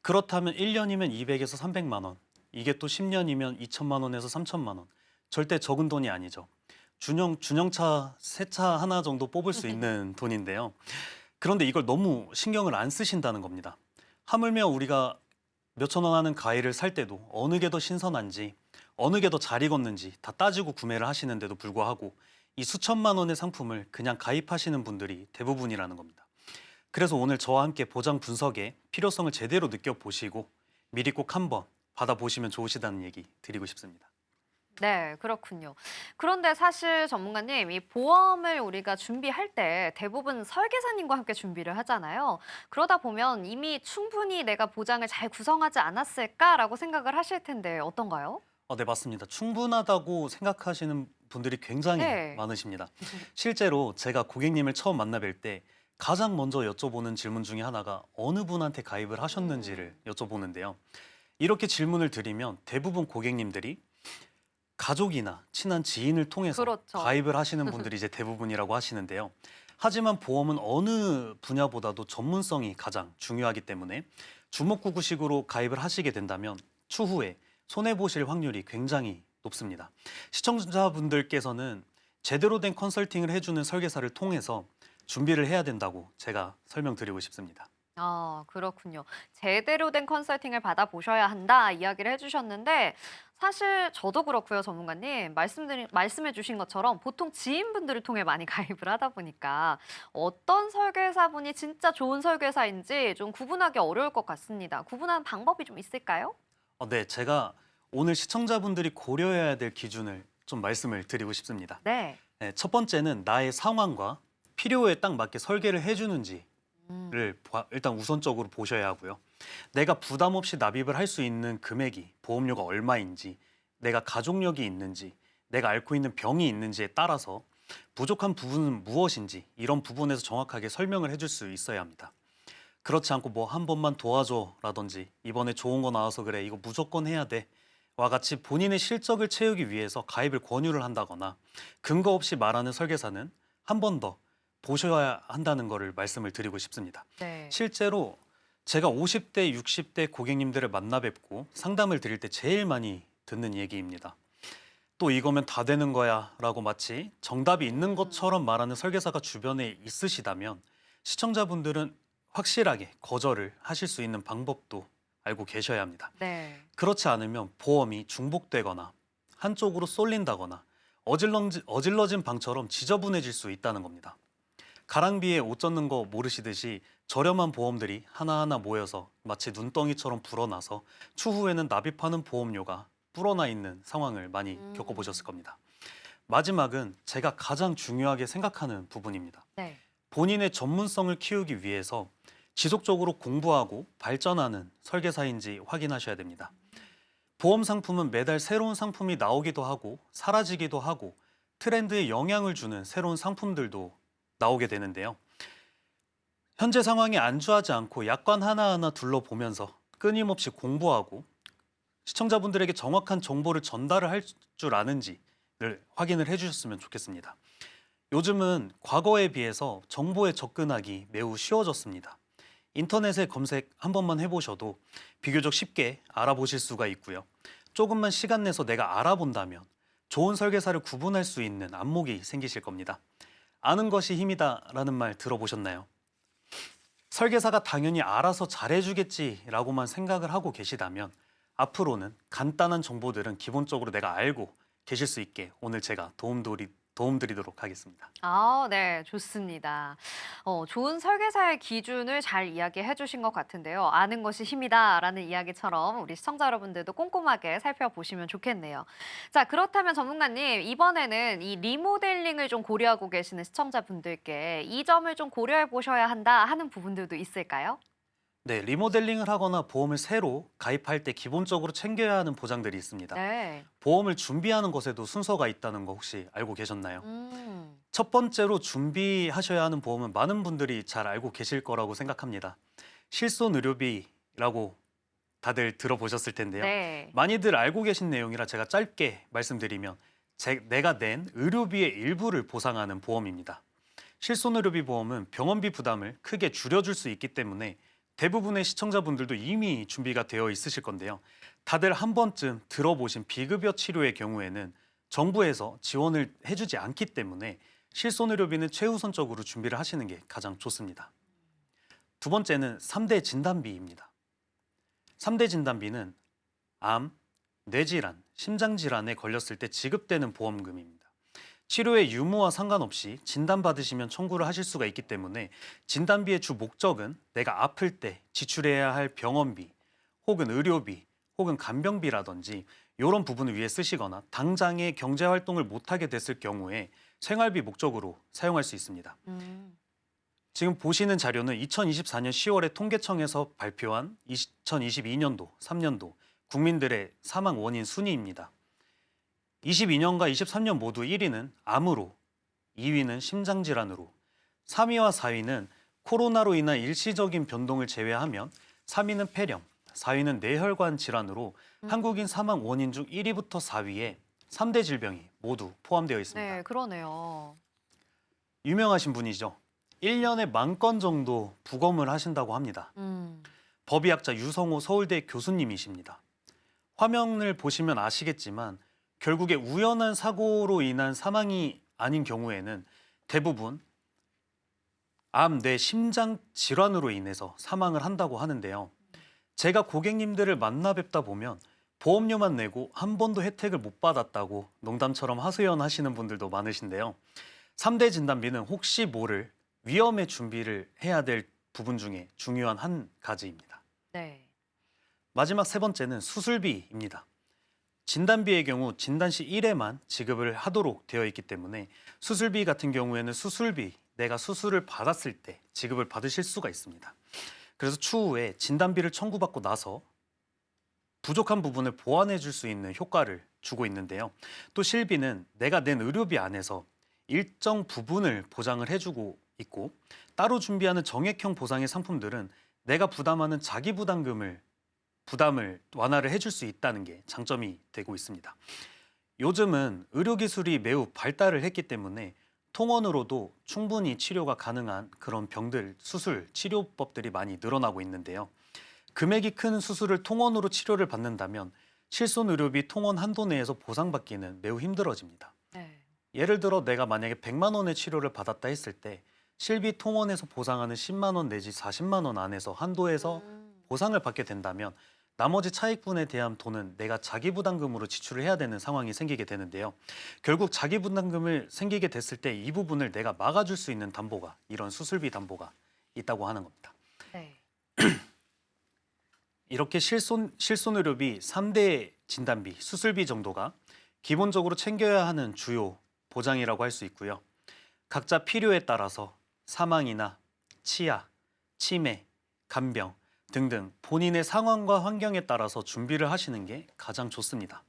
S3: 그렇다면 1년이면 200에서 300만 원, 이게 또 10년이면 2천만 원에서 3천만 원. 절대 적은 돈이 아니죠. 준영차 새 차 하나 정도 뽑을 수 있는 돈인데요. 그런데 이걸 너무 신경을 안 쓰신다는 겁니다. 하물며 우리가 몇천 원 하는 가위를 살 때도 어느 게 더 신선한지 어느 게 더 잘 익었는지 다 따지고 구매를 하시는데도 불구하고 이 수천만 원의 상품을 그냥 가입하시는 분들이 대부분이라는 겁니다. 그래서 오늘 저와 함께 보장 분석의 필요성을 제대로 느껴보시고 미리 꼭 한번 받아보시면 좋으시다는 얘기 드리고 싶습니다.
S1: 네, 그렇군요. 그런데 사실 전문가님, 이 보험을 우리가 준비할 때 대부분 설계사님과 함께 준비를 하잖아요. 그러다 보면 이미 충분히 내가 보장을 잘 구성하지 않았을까라고 생각을 하실 텐데 어떤가요?
S3: 네, 맞습니다. 충분하다고 생각하시는 분들이 굉장히
S1: 네.
S3: 많으십니다. 실제로 제가 고객님을 처음 만나 뵐 때 가장 먼저 여쭤보는 질문 중에 하나가 어느 분한테 가입을 하셨는지를 여쭤보는데요. 이렇게 질문을 드리면 대부분 고객님들이 가족이나 친한 지인을 통해서
S1: 그렇죠.
S3: 가입을 하시는 분들이 이제 대부분이라고 하시는데요. 하지만 보험은 어느 분야보다도 전문성이 가장 중요하기 때문에 주먹구구식으로 가입을 하시게 된다면 추후에 손해보실 확률이 굉장히 높습니다. 시청자분들께서는 제대로 된 컨설팅을 해주는 설계사를 통해서 준비를 해야 된다고 제가 설명드리고 싶습니다.
S1: 아, 그렇군요. 제대로 된 컨설팅을 받아보셔야 한다 이야기를 해주셨는데 사실 저도 그렇고요, 전문가님. 말씀해 주신 것처럼 보통 지인분들을 통해 많이 가입을 하다 보니까 어떤 설계사분이 진짜 좋은 설계사인지 좀 구분하기 어려울 것 같습니다. 구분하는 방법이 좀 있을까요?
S3: 네, 제가 오늘 시청자분들이 고려해야 될 기준을 좀 말씀을 드리고 싶습니다.
S1: 네.
S3: 네, 첫 번째는 나의 상황과 필요에 딱 맞게 설계를 해주는지를 일단 우선적으로 보셔야 하고요. 내가 부담 없이 납입을 할 수 있는 금액이 보험료가 얼마인지, 내가 가족력이 있는지, 내가 앓고 있는 병이 있는지에 따라서 부족한 부분은 무엇인지 이런 부분에서 정확하게 설명을 해줄 수 있어야 합니다. 그렇지 않고 뭐 한 번만 도와줘라든지 이번에 좋은 거 나와서 그래 이거 무조건 해야 돼 와 같이 본인의 실적을 채우기 위해서 가입을 권유를 한다거나 근거 없이 말하는 설계사는 한 번 더 보셔야 한다는 거를 말씀을 드리고 싶습니다.
S1: 네.
S3: 실제로 제가 50대, 60대 고객님들을 만나 뵙고 상담을 드릴 때 제일 많이 듣는 얘기입니다. 또 이거면 다 되는 거야 라고 마치 정답이 있는 것처럼 말하는 설계사가 주변에 있으시다면 시청자분들은 확실하게 거절을 하실 수 있는 방법도 알고 계셔야 합니다.
S1: 네.
S3: 그렇지 않으면 보험이 중복되거나 한쪽으로 쏠린다거나 어질러진 방처럼 지저분해질 수 있다는 겁니다. 가랑비에 옷 젖는 거 모르시듯이 저렴한 보험들이 하나하나 모여서 마치 눈덩이처럼 불어나서 추후에는 납입하는 보험료가 불어나 있는 상황을 많이 겪어보셨을 겁니다. 마지막은 제가 가장 중요하게 생각하는 부분입니다.
S1: 네.
S3: 본인의 전문성을 키우기 위해서 지속적으로 공부하고 발전하는 설계사인지 확인하셔야 됩니다. 보험 상품은 매달 새로운 상품이 나오기도 하고 사라지기도 하고 트렌드에 영향을 주는 새로운 상품들도 나오게 되는데요. 현재 상황에 안주하지 않고 약관 하나하나 둘러보면서 끊임없이 공부하고 시청자분들에게 정확한 정보를 전달을 할 줄 아는지를 확인을 해주셨으면 좋겠습니다. 요즘은 과거에 비해서 정보에 접근하기 매우 쉬워졌습니다. 인터넷에 검색 한 번만 해보셔도 비교적 쉽게 알아보실 수가 있고요. 조금만 시간 내서 내가 알아본다면 좋은 설계사를 구분할 수 있는 안목이 생기실 겁니다. 아는 것이 힘이다라는 말 들어보셨나요? 설계사가 당연히 알아서 잘해주겠지라고만 생각을 하고 계시다면 앞으로는 간단한 정보들은 기본적으로 내가 알고 계실 수 있게 오늘 제가 도움드리도록 하겠습니다.
S1: 아, 네, 좋습니다. 좋은 설계사의 기준을 잘 이야기해 주신 것 같은데요. 아는 것이 힘이다라는 이야기처럼 우리 시청자 여러분들도 꼼꼼하게 살펴보시면 좋겠네요. 자, 그렇다면 전문가님, 이번에는 이 리모델링을 좀 고려하고 계시는 시청자분들께 이 점을 좀 고려해 보셔야 한다 하는 부분들도 있을까요?
S3: 네, 리모델링을 하거나 보험을 새로 가입할 때 기본적으로 챙겨야 하는 보장들이 있습니다.
S1: 네.
S3: 보험을 준비하는 것에도 순서가 있다는 거 혹시 알고 계셨나요? 첫 번째로 준비하셔야 하는 보험은 많은 분들이 잘 알고 계실 거라고 생각합니다. 실손의료비라고 다들 들어보셨을 텐데요.
S1: 네.
S3: 많이들 알고 계신 내용이라 제가 짧게 말씀드리면 내가 낸 의료비의 일부를 보상하는 보험입니다. 실손의료비 보험은 병원비 부담을 크게 줄여줄 수 있기 때문에 대부분의 시청자분들도 이미 준비가 되어 있으실 건데요. 다들 한 번쯤 들어보신 비급여 치료의 경우에는 정부에서 지원을 해주지 않기 때문에 실손의료비는 최우선적으로 준비를 하시는 게 가장 좋습니다. 두 번째는 3대 진단비입니다. 3대 진단비는 암, 뇌질환, 심장질환에 걸렸을 때 지급되는 보험금입니다. 치료의 유무와 상관없이 진단받으시면 청구를 하실 수가 있기 때문에 진단비의 주 목적은 내가 아플 때 지출해야 할 병원비 혹은 의료비 혹은 간병비라든지 이런 부분을 위해 쓰시거나 당장의 경제활동을 못하게 됐을 경우에 생활비 목적으로 사용할 수 있습니다. 지금 보시는 자료는 2024년 10월에 통계청에서 발표한 2022년도, 3년도 국민들의 사망 원인 순위입니다. 22년과 23년 모두 1위는 암으로, 2위는 심장질환으로, 3위와 4위는 코로나로 인한 일시적인 변동을 제외하면 3위는 폐렴, 4위는 뇌혈관 질환으로 한국인 사망 원인 중 1위부터 4위에 3대 질병이 모두 포함되어 있습니다.
S1: 네, 그러네요.
S3: 유명하신 분이죠. 1년에 10,000건 정도 부검을 하신다고 합니다. 법의학자 유성호 서울대 교수님이십니다. 화면을 보시면 아시겠지만 결국에 우연한 사고로 인한 사망이 아닌 경우에는 대부분 암, 뇌, 심장 질환으로 인해서 사망을 한다고 하는데요. 제가 고객님들을 만나 뵙다 보면 보험료만 내고 한 번도 혜택을 못 받았다고 농담처럼 하소연하시는 분들도 많으신데요. 3대 진단비는 혹시 모를 위험의 준비를 해야 될 부분 중에 중요한 한 가지입니다.
S1: 네.
S3: 마지막 세 번째는 수술비입니다. 진단비의 경우 진단 시 1회만 지급을 하도록 되어 있기 때문에 수술비 같은 경우에는 수술비, 내가 수술을 받았을 때 지급을 받으실 수가 있습니다. 그래서 추후에 진단비를 청구받고 나서 부족한 부분을 보완해 줄 수 있는 효과를 주고 있는데요. 또 실비는 내가 낸 의료비 안에서 일정 부분을 보장을 해주고 있고, 따로 준비하는 정액형 보상의 상품들은 내가 부담하는 자기 부담을 완화를 해줄 수 있다는 게 장점이 되고 있습니다. 요즘은 의료기술이 매우 발달을 했기 때문에 통원으로도 충분히 치료가 가능한 그런 병들, 수술, 치료법들이 많이 늘어나고 있는데요. 금액이 큰 수술을 통원으로 치료를 받는다면 실손의료비 통원 한도 내에서 보상받기는 매우 힘들어집니다.
S1: 네.
S3: 예를 들어 내가 만약에 100만 원의 치료를 받았다 했을 때 실비 통원에서 보상하는 10만 원 내지 40만 원 안에서 한도에서 보상을 받게 된다면 나머지 차익분에 대한 돈은 내가 자기 부담금으로 지출을 해야 되는 상황이 생기게 되는데요. 결국 자기 부담금을 생기게 됐을 때 이 부분을 내가 막아줄 수 있는 담보가, 이런 수술비 담보가 있다고 하는 겁니다.
S1: 네.
S3: 이렇게 실손의료비 3대 진단비, 수술비 정도가 기본적으로 챙겨야 하는 주요 보장이라고 할 수 있고요. 각자 필요에 따라서 사망이나 치아, 치매, 간병 등등 본인의 상황과 환경에 따라서 준비를 하시는 게 가장 좋습니다.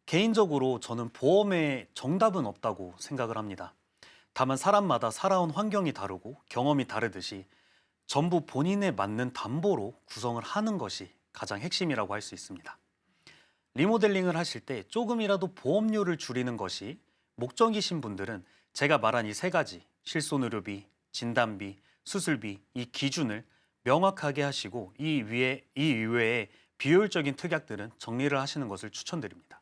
S3: 개인적으로 저는 보험에 정답은 없다고 생각을 합니다. 다만 사람마다 살아온 환경이 다르고 경험이 다르듯이 전부 본인에 맞는 담보로 구성을 하는 것이 가장 핵심이라고 할 수 있습니다. 리모델링을 하실 때 조금이라도 보험료를 줄이는 것이 목적이신 분들은 제가 말한 이 세 가지, 실손의료비, 진단비, 수술비, 이 기준을 명확하게 하시고 이 이외에 비효율적인 특약들은 정리를 하시는 것을 추천드립니다.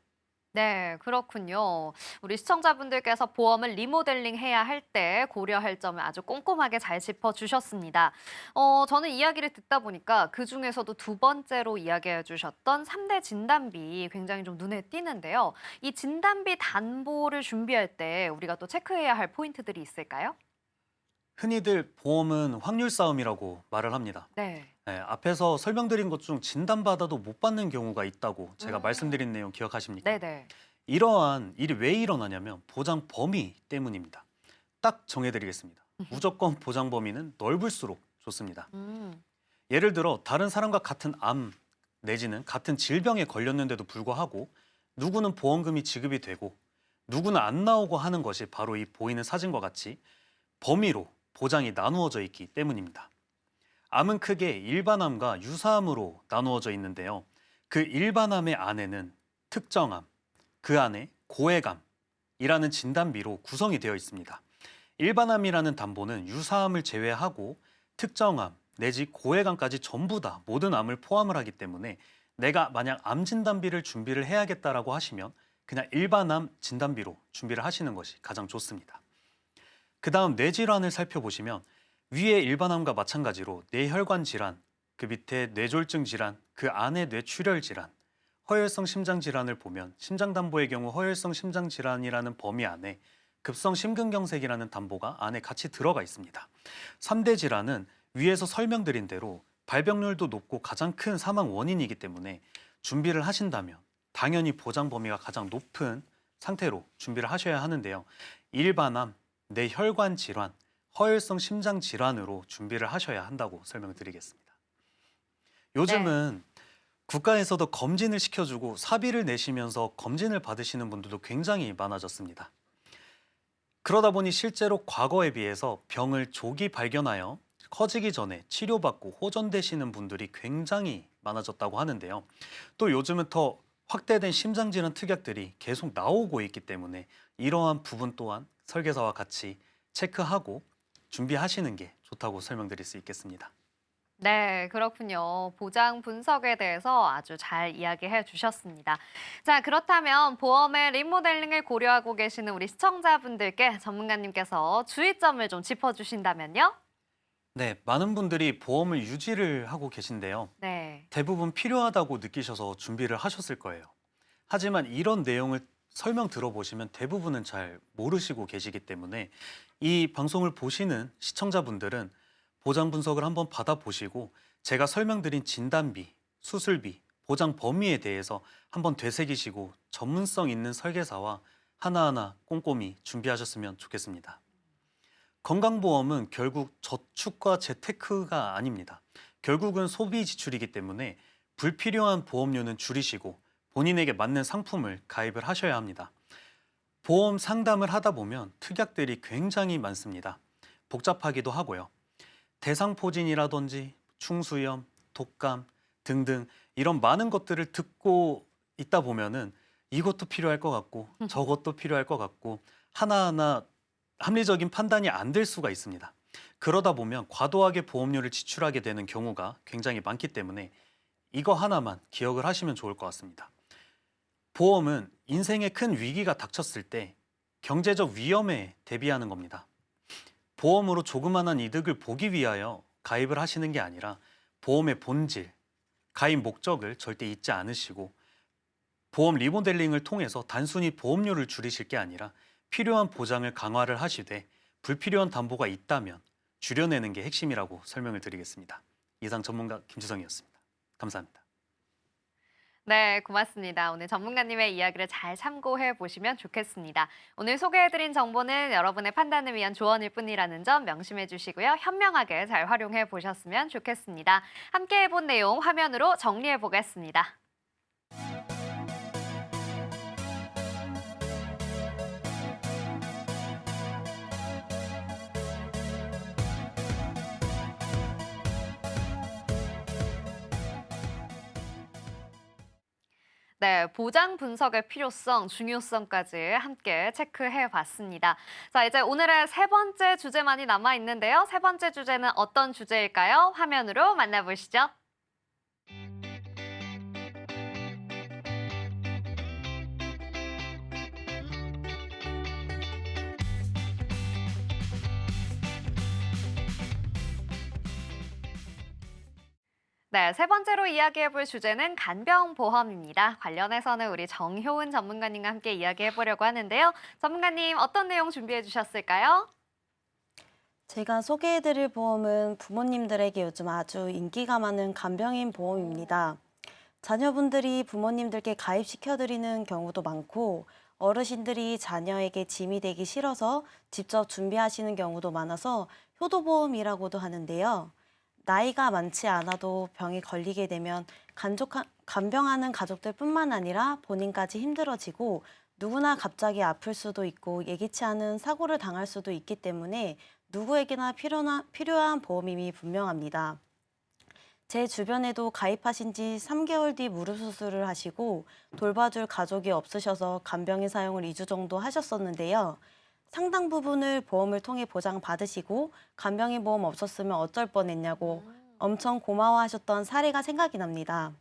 S1: 네, 그렇군요. 우리 시청자분들께서 보험을 리모델링 해야 할 때 고려할 점을 아주 꼼꼼하게 잘 짚어주셨습니다. 저는 이야기를 듣다 보니까 그중에서도 두 번째로 이야기해 주셨던 3대 진단비 굉장히 좀 눈에 띄는데요. 이 진단비 담보를 준비할 때 우리가 또 체크해야 할 포인트들이 있을까요?
S3: 흔히들 보험은 확률 싸움이라고 말을 합니다.
S1: 네.
S3: 네, 앞에서 설명드린 것 중 진단받아도 못 받는 경우가 있다고 제가
S1: 음.
S3: 말씀드린 내용 기억하십니까?
S1: 네네.
S3: 이러한 일이 왜 일어나냐면 보장 범위 때문입니다. 딱 정해드리겠습니다. 무조건 보장 범위는 넓을수록 좋습니다. 예를 들어 다른 사람과 같은 암 내지는 같은 질병에 걸렸는데도 불구하고 누구는 보험금이 지급이 되고 누구는 안 나오고 하는 것이 바로 이 보이는 사진과 같이 범위로 보장이 나누어져 있기 때문입니다. 암은 크게 일반암과 유사암으로 나누어져 있는데요. 그 일반암의 안에는 특정암, 그 안에 고액암이라는 진단비로 구성이 되어 있습니다. 일반암이라는 담보는 유사암을 제외하고 특정암 내지 고액암까지 전부 다 모든 암을 포함을 하기 때문에 내가 만약 암 진단비를 준비를 해야겠다라고 하시면 그냥 일반암 진단비로 준비를 하시는 것이 가장 좋습니다. 그 다음 뇌질환을 살펴보시면 위에 일반암과 마찬가지로 뇌혈관 질환, 그 밑에 뇌졸중 질환, 그 안에 뇌출혈 질환, 허혈성 심장 질환을 보면 심장담보의 경우 허혈성 심장 질환이라는 범위 안에 급성 심근경색이라는 담보가 안에 같이 들어가 있습니다. 3대 질환은 위에서 설명드린 대로 발병률도 높고 가장 큰 사망 원인이기 때문에 준비를 하신다면 당연히 보장 범위가 가장 높은 상태로 준비를 하셔야 하는데요. 일반암, 뇌혈관 질환, 허혈성 심장 질환으로 준비를 하셔야 한다고 설명드리겠습니다. 요즘은 국가에서도 검진을 시켜주고 사비를 내시면서 검진을 받으시는 분들도 굉장히 많아졌습니다. 그러다 보니 실제로 과거에 비해서 병을 조기 발견하여 커지기 전에 치료받고 호전되시는 분들이 굉장히 많아졌다고 하는데요. 또 요즘은 더 확대된 심장질환 특약들이 계속 나오고 있기 때문에 이러한 부분 또한 설계사와 같이 체크하고 준비하시는 게 좋다고 설명드릴 수 있겠습니다.
S1: 네, 그렇군요. 보장 분석에 대해서 아주 잘 이야기해 주셨습니다. 자, 그렇다면 보험의 리모델링을 고려하고 계시는 우리 시청자분들께 전문가님께서 주의점을 좀 짚어주신다면요?
S3: 네, 많은 분들이 보험을 유지를 하고 계신데요.
S1: 네.
S3: 대부분 필요하다고 느끼셔서 준비를 하셨을 거예요. 하지만 이런 내용을 설명 들어보시면 대부분은 잘 모르시고 계시기 때문에 이 방송을 보시는 시청자분들은 보장 분석을 한번 받아보시고 제가 설명드린 진단비, 수술비, 보장 범위에 대해서 한번 되새기시고 전문성 있는 설계사와 하나하나 꼼꼼히 준비하셨으면 좋겠습니다. 건강보험은 결국 저축과 재테크가 아닙니다. 결국은 소비 지출이기 때문에 불필요한 보험료는 줄이시고 본인에게 맞는 상품을 가입을 하셔야 합니다. 보험 상담을 하다 보면 특약들이 굉장히 많습니다. 복잡하기도 하고요. 대상포진이라든지 충수염, 독감 등등 이런 많은 것들을 듣고 있다 보면은 이것도 필요할 것 같고 저것도 필요할 것 같고 하나하나 합리적인 판단이 안 될 수가 있습니다. 그러다 보면 과도하게 보험료를 지출하게 되는 경우가 굉장히 많기 때문에 이거 하나만 기억을 하시면 좋을 것 같습니다. 보험은 인생의 큰 위기가 닥쳤을 때 경제적 위험에 대비하는 겁니다. 보험으로 조그만한 이득을 보기 위하여 가입을 하시는 게 아니라 보험의 본질, 가입 목적을 절대 잊지 않으시고 보험 리모델링을 통해서 단순히 보험료를 줄이실 게 아니라 필요한 보장을 강화를 하시되 불필요한 담보가 있다면 줄여내는 게 핵심이라고 설명을 드리겠습니다. 이상 전문가 김지성이었습니다. 감사합니다.
S1: 네, 고맙습니다. 오늘 전문가님의 이야기를 잘 참고해 보시면 좋겠습니다. 오늘 소개해드린 정보는 여러분의 판단을 위한 조언일 뿐이라는 점 명심해 주시고요. 현명하게 잘 활용해 보셨으면 좋겠습니다. 함께 해본 내용 화면으로 정리해 보겠습니다. 네, 보장 분석의 필요성, 중요성까지 함께 체크해 봤습니다. 자, 이제 오늘의 세 번째 주제만이 남아 있는데요. 세 번째 주제는 어떤 주제일까요? 화면으로 만나보시죠. 네, 세 번째로 이야기해 볼 주제는 간병보험입니다. 관련해서는 우리 정효은 전문가님과 함께 이야기해 보려고 하는데요. 전문가님, 어떤 내용 준비해 주셨을까요?
S4: 제가 소개해드릴 보험은 부모님들에게 요즘 아주 인기가 많은 간병인 보험입니다. 자녀분들이 부모님들께 가입시켜드리는 경우도 많고 어르신들이 자녀에게 짐이 되기 싫어서 직접 준비하시는 경우도 많아서 효도보험이라고도 하는데요. 나이가 많지 않아도 병에 걸리게 되면 간병하는 가족들뿐만 아니라 본인까지 힘들어지고 누구나 갑자기 아플 수도 있고 예기치 않은 사고를 당할 수도 있기 때문에 누구에게나 필요한 보험임이 분명합니다. 제 주변에도 가입하신 지 3개월 뒤 무릎 수술을 하시고 돌봐줄 가족이 없으셔서 간병인 사용을 2주 정도 하셨었는데요. 상당 부분을 보험을 통해 보장받으시고 간병인 보험 없었으면 어쩔 뻔했냐고 엄청 고마워하셨던 사례가 생각이 납니다.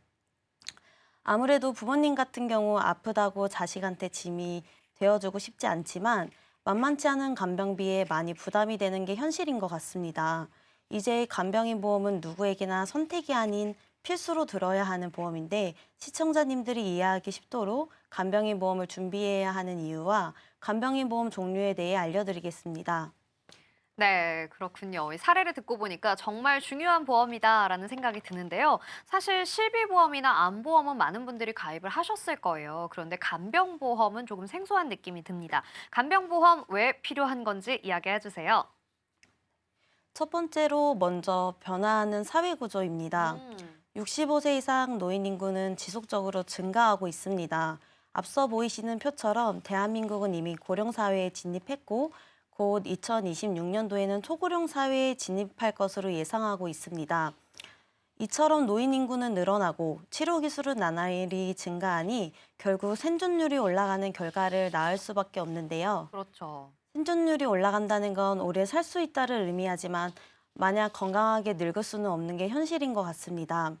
S4: 아무래도 부모님 같은 경우 아프다고 자식한테 짐이 되어주고 싶지 않지만 만만치 않은 간병비에 많이 부담이 되는 게 현실인 것 같습니다. 이제 간병인 보험은 누구에게나 선택이 아닌 필수로 들어야 하는 보험인데 시청자님들이 이해하기 쉽도록 간병인 보험을 준비해야 하는 이유와 간병인 보험 종류에 대해 알려드리겠습니다.
S1: 네, 그렇군요. 이 사례를 듣고 보니까 정말 중요한 보험이다라는 생각이 드는데요. 사실 실비보험이나 암보험은 많은 분들이 가입을 하셨을 거예요. 그런데 간병보험은 조금 생소한 느낌이 듭니다. 간병보험 왜 필요한 건지 이야기해 주세요.
S4: 첫 번째로 먼저 변화하는 사회구조입니다. 65세 이상 노인 인구는 지속적으로 증가하고 있습니다. 앞서 보이시는 표처럼 대한민국은 이미 고령사회에 진입했고 곧 2026년도에는 초고령 사회에 진입할 것으로 예상하고 있습니다. 이처럼 노인 인구는 늘어나고 치료 기술은 나날이 증가하니 결국 생존율이 올라가는 결과를 낳을 수밖에 없는데요.
S1: 그렇죠.
S4: 생존율이 올라간다는 건 오래 살 수 있다를 의미하지만 마냥 건강하게 늙을 수는 없는 게 현실인 것 같습니다.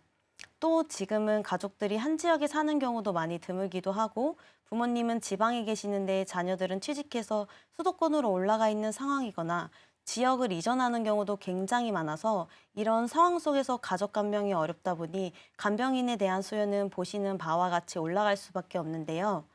S4: 또 지금은 가족들이 한 지역에 사는 경우도 많이 드물기도 하고 부모님은 지방에 계시는데 자녀들은 취직해서 수도권으로 올라가 있는 상황이거나 지역을 이전하는 경우도 굉장히 많아서 이런 상황 속에서 가족 간병이 어렵다 보니 간병인에 대한 수요는 보시는 바와 같이 올라갈 수밖에 없는데요.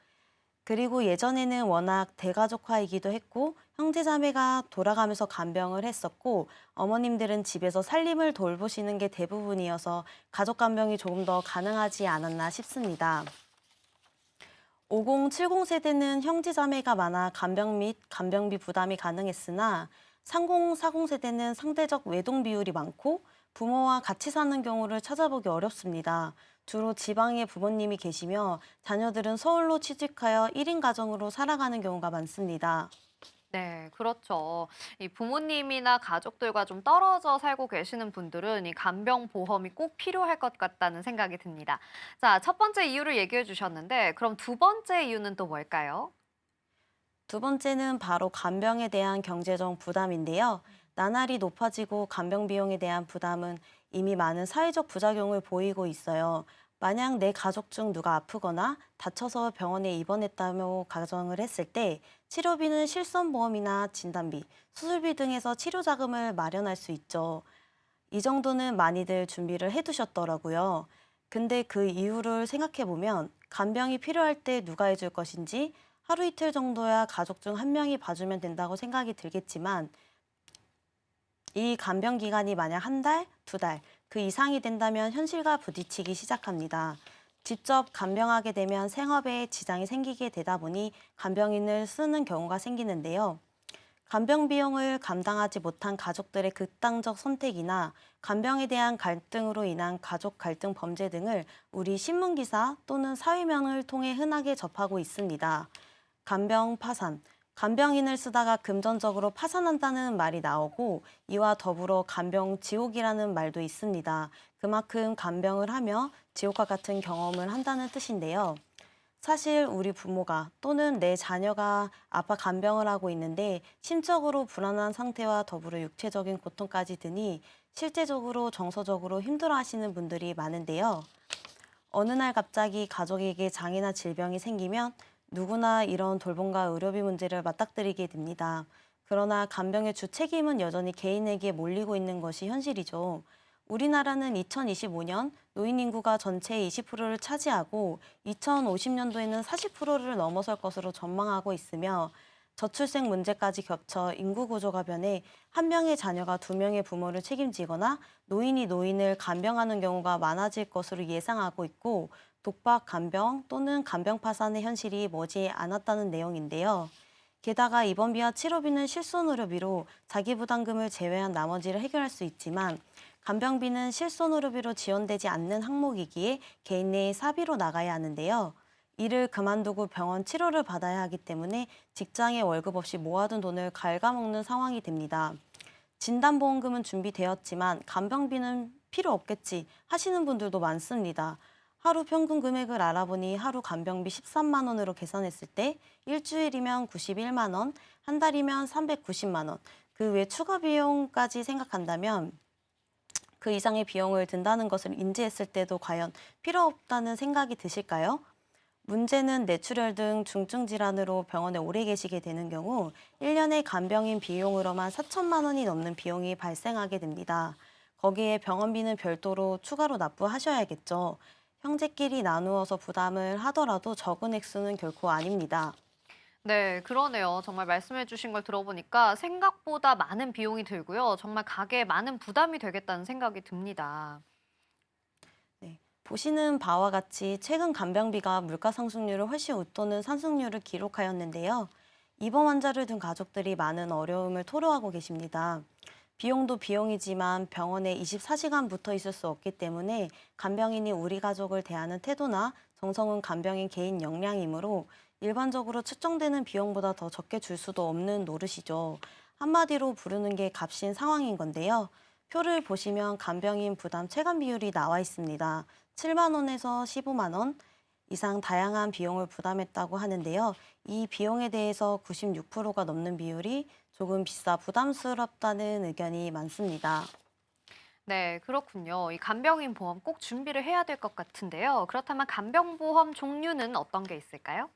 S4: 그리고 예전에는 워낙 대가족화이기도 했고 형제자매가 돌아가면서 간병을 했었고 어머님들은 집에서 살림을 돌보시는 게 대부분이어서 가족 간병이 조금 더 가능하지 않았나 싶습니다. 50, 70 세대는 형제자매가 많아 간병 및 간병비 부담이 가능했으나 30, 40 세대는 상대적 외동 비율이 많고 부모와 같이 사는 경우를 찾아보기 어렵습니다. 주로 지방에 부모님이 계시며 자녀들은 서울로 취직하여 1인 가정으로 살아가는 경우가 많습니다.
S1: 네, 그렇죠. 이 부모님이나 가족들과 좀 떨어져 살고 계시는 분들은 이 간병보험이 꼭 필요할 것 같다는 생각이 듭니다. 자, 첫 번째 이유를 얘기해 주셨는데, 그럼 두 번째 이유는 또 뭘까요?
S4: 두 번째는 바로 간병에 대한 경제적 부담인데요. 나날이 높아지고 간병 비용에 대한 부담은 이미 많은 사회적 부작용을 보이고 있어요. 만약 내 가족 중 누가 아프거나 다쳐서 병원에 입원했다고 가정을 했을 때 치료비는 실손보험이나 진단비, 수술비 등에서 치료 자금을 마련할 수 있죠. 이 정도는 많이들 준비를 해두셨더라고요. 근데 그 이유를 생각해 보면 간병이 필요할 때 누가 해줄 것인지 하루 이틀 정도야 가족 중 한 명이 봐주면 된다고 생각이 들겠지만 이 간병 기간이 만약 한 달, 두 달, 그 이상이 된다면 현실과 부딪히기 시작합니다. 직접 간병하게 되면 생업에 지장이 생기게 되다 보니 간병인을 쓰는 경우가 생기는데요. 간병 비용을 감당하지 못한 가족들의 극단적 선택이나 간병에 대한 갈등으로 인한 가족 갈등 범죄 등을 우리 신문기사 또는 사회면을 통해 흔하게 접하고 있습니다. 간병 파산, 간병인을 쓰다가 금전적으로 파산한다는 말이 나오고 이와 더불어 간병 지옥이라는 말도 있습니다. 그만큼 간병을 하며 지옥과 같은 경험을 한다는 뜻인데요. 사실 우리 부모가 또는 내 자녀가 아파 간병을 하고 있는데 심적으로 불안한 상태와 더불어 육체적인 고통까지 드니 실제적으로 정서적으로 힘들어하시는 분들이 많은데요. 어느 날 갑자기 가족에게 장애나 질병이 생기면 누구나 이런 돌봄과 의료비 문제를 맞닥뜨리게 됩니다. 그러나 간병의 주 책임은 여전히 개인에게 몰리고 있는 것이 현실이죠. 우리나라는 2025년 노인 인구가 전체의 20%를 차지하고 2050년도에는 40%를 넘어설 것으로 전망하고 있으며 저출생 문제까지 겹쳐 인구 구조가 변해 한 명의 자녀가 두 명의 부모를 책임지거나 노인이 노인을 간병하는 경우가 많아질 것으로 예상하고 있고 독박 간병 또는 간병 파산의 현실이 머지 않았다는 내용인데요. 게다가 입원비와 치료비는 실손의료비로 자기 부담금을 제외한 나머지를 해결할 수 있지만 간병비는 실손의료비로 지원되지 않는 항목이기에 개인 내에 사비로 나가야 하는데요. 이를 그만두고 병원 치료를 받아야 하기 때문에 직장에 월급 없이 모아둔 돈을 갉아먹는 상황이 됩니다. 진단보험금은 준비되었지만 간병비는 필요 없겠지 하시는 분들도 많습니다. 하루 평균 금액을 알아보니 하루 간병비 13만 원으로 계산했을 때 일주일이면 91만 원, 한 달이면 390만 원, 그 외 추가 비용까지 생각한다면 그 이상의 비용을 든다는 것을 인지했을 때도 과연 필요 없다는 생각이 드실까요? 문제는 뇌출혈 등 중증 질환으로 병원에 오래 계시게 되는 경우 1년에 간병인 비용으로만 4천만 원이 넘는 비용이 발생하게 됩니다. 거기에 병원비는 별도로 추가로 납부하셔야겠죠. 형제끼리 나누어서 부담을 하더라도 적은 액수는 결코 아닙니다.
S1: 네, 그러네요. 정말 말씀해 주신 걸 들어보니까 생각보다 많은 비용이 들고요. 정말 가게에 많은 부담이 되겠다는 생각이 듭니다.
S4: 네, 보시는 바와 같이 최근 간병비가 물가 상승률을 훨씬 웃도는 상승률을 기록하였는데요. 입원 환자를 둔 가족들이 많은 어려움을 토로하고 계십니다. 비용도 비용이지만 병원에 24시간 붙어 있을 수 없기 때문에 간병인이 우리 가족을 대하는 태도나 정성은 간병인 개인 역량이므로 일반적으로 측정되는 비용보다 더 적게 줄 수도 없는 노릇이죠. 한마디로 부르는 게 값인 상황인 건데요. 표를 보시면 간병인 부담 체감 비율이 나와 있습니다. 7만 원에서 15만 원, 이상 다양한 비용을 부담했다고 하는데요. 이 비용에 대해서 96%가 넘는 비율이 조금 비싸 부담스럽다는 의견이 많습니다.
S1: 네, 그렇군요. 이 간병인 보험 꼭 준비를 해야 될 것 같은데요. 그렇다면 간병보험 종류는 어떤 게 있을까요?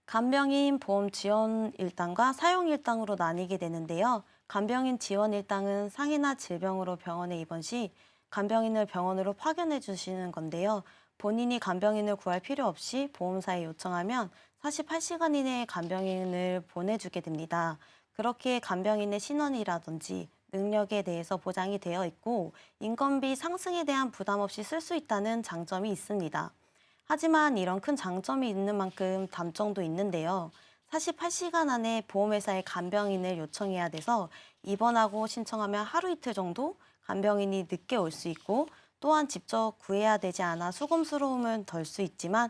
S4: 간병인 보험 지원 일당과 사용 일당으로 나뉘게 되는데요. 간병인 지원 일당은 상해나 질병으로 병원에 입원 시 간병인을 병원으로 파견해 주시는 건데요. 본인이 간병인을 구할 필요 없이 보험사에 요청하면 48시간 이내에 간병인을 보내주게 됩니다. 그렇게 간병인의 신원이라든지 능력에 대해서 보장이 되어 있고 인건비 상승에 대한 부담 없이 쓸 수 있다는 장점이 있습니다. 하지만 이런 큰 장점이 있는 만큼 단점도 있는데요. 48시간 안에 보험회사에 간병인을 요청해야 돼서 입원하고 신청하면 하루 이틀 정도 간병인이 늦게 올 수 있고 또한 직접 구해야 되지 않아 수고스러움은 덜 수 있지만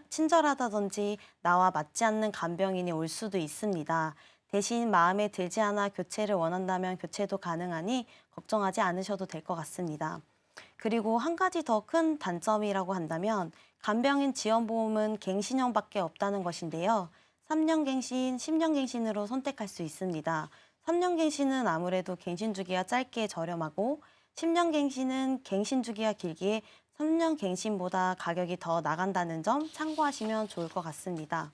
S4: 친절하다든지 나와 맞지 않는 간병인이 올 수도 있습니다. 대신 마음에 들지 않아 교체를 원한다면 교체도 가능하니 걱정하지 않으셔도 될 것 같습니다. 그리고 한 가지 더 큰 단점이라고 한다면 간병인 지원보험은 갱신형밖에 없다는 것인데요. 3년 갱신, 10년 갱신으로 선택할 수 있습니다. 3년 갱신은 아무래도 갱신 주기가 짧게 저렴하고 10년 갱신은 갱신 주기가 길기에 3년 갱신보다 가격이 더 나간다는 점 참고하시면 좋을 것 같습니다.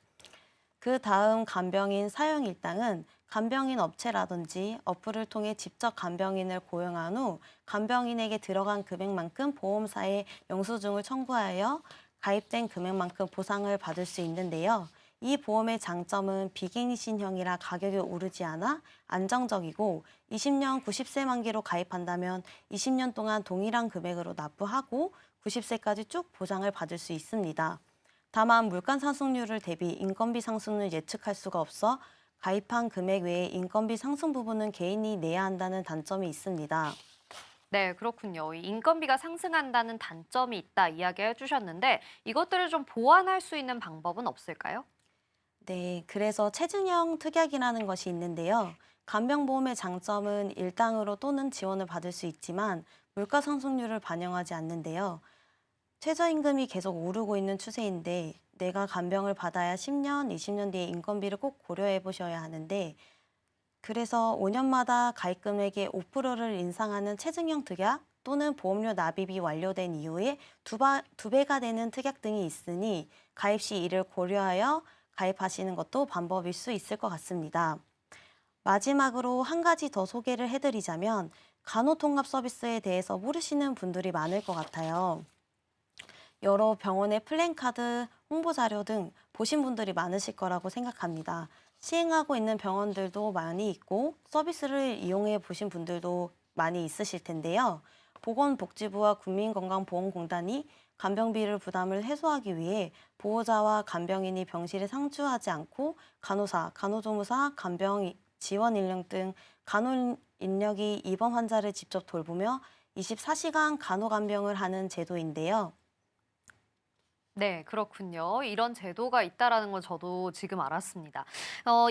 S4: 그 다음 간병인 사용 일당은 간병인 업체라든지 어플을 통해 직접 간병인을 고용한 후 간병인에게 들어간 금액만큼 보험사에 영수증을 청구하여 가입된 금액만큼 보상을 받을 수 있는데요. 이 보험의 장점은 비갱신형이라 가격이 오르지 않아 안정적이고 20년 90세 만기로 가입한다면 20년 동안 동일한 금액으로 납부하고 90세까지 쭉 보장을 받을 수 있습니다. 다만 물가 상승률을 대비 인건비 상승을 예측할 수가 없어 가입한 금액 외에 인건비 상승 부분은 개인이 내야 한다는 단점이 있습니다.
S1: 네, 그렇군요. 이 인건비가 상승한다는 단점이 있다 이야기해 주셨는데 이것들을 좀 보완할 수 있는 방법은 없을까요?
S4: 네, 그래서 체증형 특약이라는 것이 있는데요. 간병보험의 장점은 일당으로 또는 지원을 받을 수 있지만 물가 상승률을 반영하지 않는데요. 최저임금이 계속 오르고 있는 추세인데 내가 간병을 받아야 10년, 20년 뒤에 인건비를 꼭 고려해 보셔야 하는데 그래서 5년마다 가입 금액의 5%를 인상하는 체증형 특약 또는 보험료 납입이 완료된 이후에 두 배가 되는 특약 등이 있으니 가입 시 이를 고려하여 가입하시는 것도 방법일 수 있을 것 같습니다. 마지막으로 한 가지 더 소개를 해드리자면 간호통합 서비스에 대해서 모르시는 분들이 많을 것 같아요. 여러 병원의 플랜카드, 홍보자료 등 보신 분들이 많으실 거라고 생각합니다. 시행하고 있는 병원들도 많이 있고 서비스를 이용해 보신 분들도 많이 있으실 텐데요. 보건복지부와 국민건강보험공단이 간병비를 부담을 해소하기 위해 보호자와 간병인이 병실에 상주하지 않고 간호사, 간호조무사, 간병 지원 인력 등 간호 인력이 입원 환자를 직접 돌보며 24시간 간호간병을 하는 제도인데요.
S1: 네, 그렇군요. 이런 제도가 있다라는 건 저도 지금 알았습니다.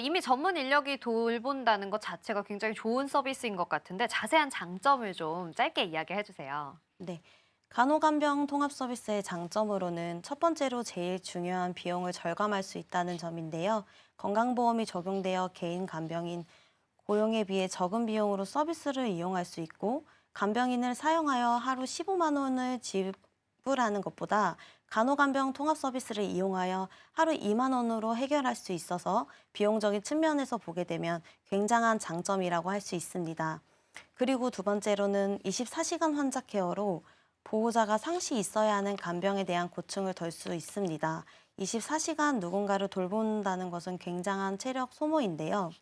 S1: 이미 전문 인력이 돌본다는 것 자체가 굉장히 좋은 서비스인 것 같은데 자세한 장점을 좀 짧게 이야기해 주세요.
S4: 네. 간호간병 통합 서비스의 장점으로는 첫 번째로 제일 중요한 비용을 절감할 수 있다는 점인데요. 건강보험이 적용되어 개인 간병인 고용에 비해 적은 비용으로 서비스를 이용할 수 있고 간병인을 사용하여 하루 15만 원을 지불하는 것보다 간호간병 통합 서비스를 이용하여 하루 2만 원으로 해결할 수 있어서 비용적인 측면에서 보게 되면 굉장한 장점이라고 할 수 있습니다. 그리고 두 번째로는 24시간 환자 케어로 보호자가 상시 있어야 하는 간병에 대한 고충을 덜 수 있습니다. 24시간 누군가를 돌본다는 것은 굉장한 체력 소모인데요.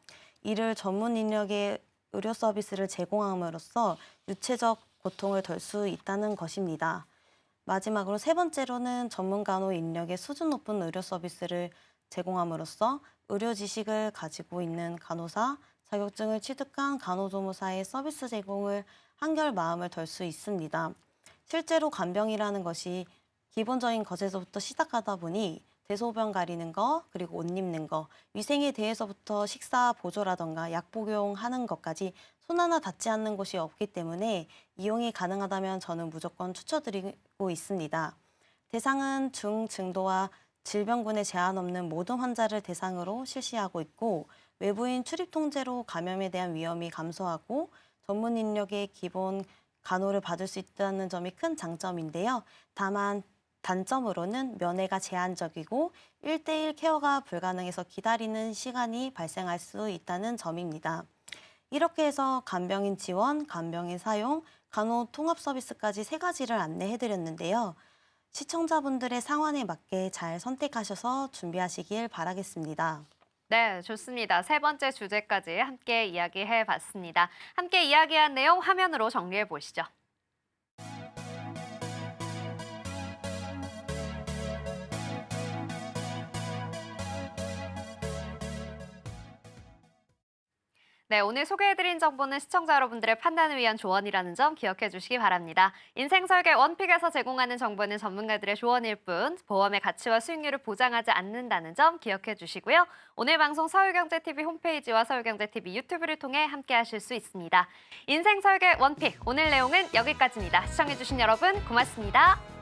S4: 이를 전문 인력의 의료 서비스를 제공함으로써 유체적 고통을 덜 수 있다는 것입니다. 마지막으로 세 번째로는 전문 간호 인력의 수준 높은 의료 서비스를 제공함으로써 의료 지식을 가지고 있는 간호사, 자격증을 취득한 간호조무사의 서비스 제공을 한결 마음을 덜 수 있습니다. 실제로 간병이라는 것이 기본적인 것에서부터 시작하다 보니 대소변 가리는 거, 그리고 옷 입는 거, 위생에 대해서부터 식사 보조라던가 약 복용하는 것까지 손 하나 닿지 않는 곳이 없기 때문에 이용이 가능하다면 저는 무조건 추천드리고 있습니다. 대상은 중, 중도와 질병군에 제한 없는 모든 환자를 대상으로 실시하고 있고 외부인 출입 통제로 감염에 대한 위험이 감소하고 전문 인력의 기본 간호를 받을 수 있다는 점이 큰 장점인데요. 다만 단점으로는 면회가 제한적이고 1대1 케어가 불가능해서 기다리는 시간이 발생할 수 있다는 점입니다. 이렇게 해서 간병인 지원, 간병인 사용, 간호 통합 서비스까지 3가지를 안내해드렸는데요. 시청자분들의 상황에 맞게 잘 선택하셔서 준비하시길 바라겠습니다.
S1: 네, 좋습니다. 3번째 주제까지 함께 이야기해 봤습니다. 함께 이야기한 내용 화면으로 정리해 보시죠. 네, 오늘 소개해드린 정보는 시청자 여러분들의 판단을 위한 조언이라는 점 기억해 주시기 바랍니다. 인생설계 원픽에서 제공하는 정보는 전문가들의 조언일 뿐 보험의 가치와 수익률을 보장하지 않는다는 점 기억해 주시고요. 오늘 방송 서울경제TV 홈페이지와 서울경제TV 유튜브를 통해 함께 하실 수 있습니다. 인생설계 원픽, 오늘 내용은 여기까지입니다. 시청해 주신 여러분 고맙습니다.